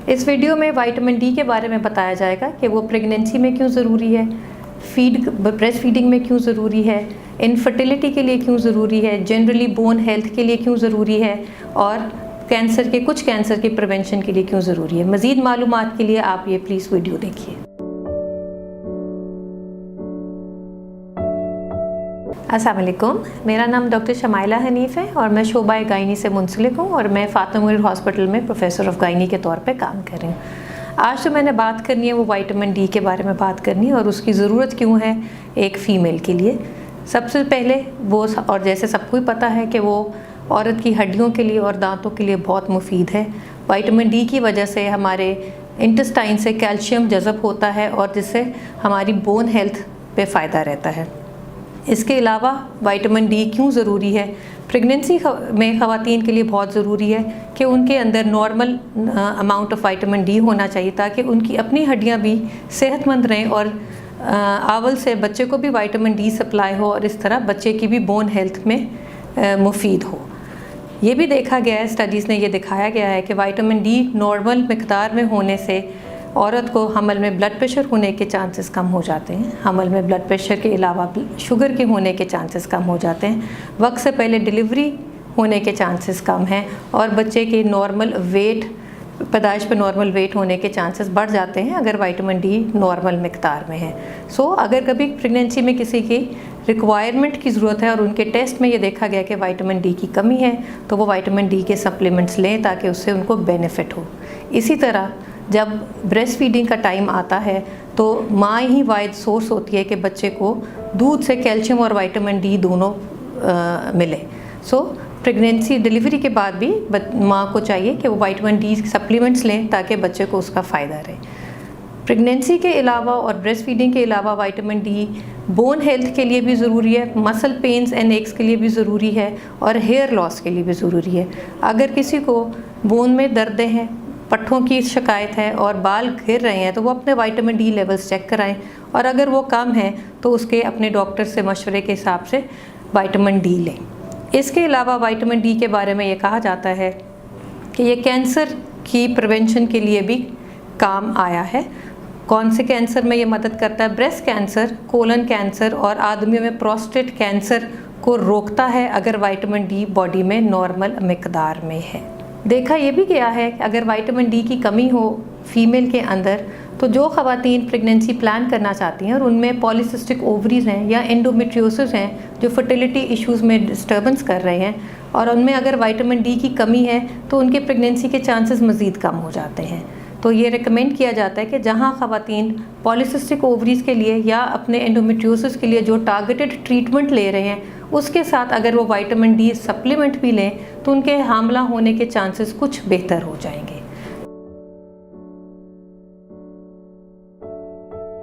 इस वीडियो में vitamin D के बारे में बताया जाएगा कि वो प्रेगनेंसी में क्यों ज़रूरी है, ब्रेस्ट फीडिंग में क्यों ज़रूरी है, इनफर्टिलिटी के लिए क्यों ज़रूरी है, जनरली बोन हेल्थ के लिए क्यों ज़रूरी है और कुछ कैंसर के प्रिवेंशन के लिए क्यों ज़रूरी है। मज़ीद मालूमात के लिए आप ये प्लीज़ वीडियो देखिए। अस्सलाम वालेकुम, मेरा नाम डॉक्टर शमाइला हनीफ़ है और मैं शोबा गायनी से मुंसलिक हूँ और मैं फातिमा मुनीर हॉस्पिटल में प्रोफेसर ऑफ गायनी के तौर पे काम कर रही हूँ। आज जो मैंने बात करनी है वो विटामिन डी के बारे में बात करनी है और उसकी ज़रूरत क्यों है एक फ़ीमेल के लिए। सबसे पहले वो, और जैसे सबको ही पता है कि वो औरत की हड्डियों के लिए और दांतों के लिए बहुत मुफीद है। विटामिन डी की वजह से हमारे इंटेस्टाइन से कैल्शियम जज़ब होता है और जिससे हमारी बोन हेल्थ पे फ़ायदा रहता है। इसके अलावा विटामिन डी क्यों ज़रूरी है, प्रेगनेंसी में ख़वातीन के लिए बहुत ज़रूरी है कि उनके अंदर normal amount of vitamin D होना चाहिए ताकि उनकी अपनी हड्डियां भी सेहतमंद रहें और आवल से बच्चे को भी विटामिन डी सप्लाई हो और इस तरह बच्चे की भी बोन हेल्थ में मुफीद हो। ये भी देखा गया है, स्टडीज़ ने ये दिखाया गया है कि विटामिन डी नॉर्मल मिकदार में होने से औरत को हमल में ब्लड प्रेशर होने के चांसेस कम हो जाते हैं। हमल में ब्लड प्रेशर के अलावा शुगर के होने के चांसेस कम हो जाते हैं। वक्त से पहले डिलीवरी होने के चांसेस कम हैं और बच्चे के नॉर्मल वेट, पैदाइश पे नॉर्मल वेट होने के चांसेस बढ़ जाते हैं अगर विटामिन डी नॉर्मल मिकदार में है। अगर कभी प्रेगनेंसी में किसी की रिक्वायरमेंट की ज़रूरत है और उनके टेस्ट में ये देखा गया कि विटामिन डी की कमी है तो वो विटामिन डी के सप्लीमेंट्स लें ताकि उससे उनको बेनिफिट हो। इसी तरह जब ब्रेस्ट फीडिंग का टाइम आता है तो माँ ही वाहिद सोर्स होती है कि बच्चे को दूध से कैल्शियम और विटामिन डी दोनों मिले। प्रेगनेंसी डिलीवरी के बाद भी माँ को चाहिए कि वो विटामिन डी सप्लीमेंट्स लें ताकि बच्चे को उसका फ़ायदा रहे। प्रेगनेंसी के अलावा और ब्रेस्ट फीडिंग के अलावा विटामिन डी बोन हेल्थ के लिए भी ज़रूरी है, मसल पेन्स एंड एक्स के लिए भी ज़रूरी है और हेयर लॉस के लिए भी ज़रूरी है। अगर किसी को बोन में दर्दें हैं, पट्ठों की शिकायत है और बाल घिर रहे हैं तो वो अपने विटामिन डी लेवल्स चेक कराएं और अगर वो कम है तो उसके अपने डॉक्टर से मशवरे के हिसाब से विटामिन डी लें। इसके अलावा विटामिन डी के बारे में ये कहा जाता है कि ये कैंसर की प्रिवेंशन के लिए भी काम आया है। कौन से कैंसर में ये मदद करता है? ब्रेस्ट कैंसर, कोलन कैंसर और आदमियों में प्रोस्टेट कैंसर को रोकता है अगर विटामिन डी बॉडी में नॉर्मल मिकदार में है। देखा ये भी गया है कि अगर विटामिन डी की कमी हो फीमेल के अंदर तो जो ख़वातीन प्रेगनेंसी प्लान करना चाहती हैं और उनमें पॉलीसिस्टिक ओवरीज हैं या एंडोमेट्रियोसिस हैं जो फर्टिलिटी इश्यूज़ में डिस्टर्बेंस कर रहे हैं और उनमें अगर विटामिन डी की कमी है तो उनके प्रेगनेंसी के चांसेस मज़ीद कम हो जाते हैं। तो ये रिकमेंड किया जाता है कि जहाँ ख़वातीन पॉलीसिस्टिक ओवरीज के लिए या अपने एंडोमेट्रियोसिस के लिए जो टारगेटेड ट्रीटमेंट ले रहे हैं उसके साथ अगर वो विटामिन डी सप्लीमेंट भी लें तो उनके हामला होने के चांसेस कुछ बेहतर हो जाएंगे।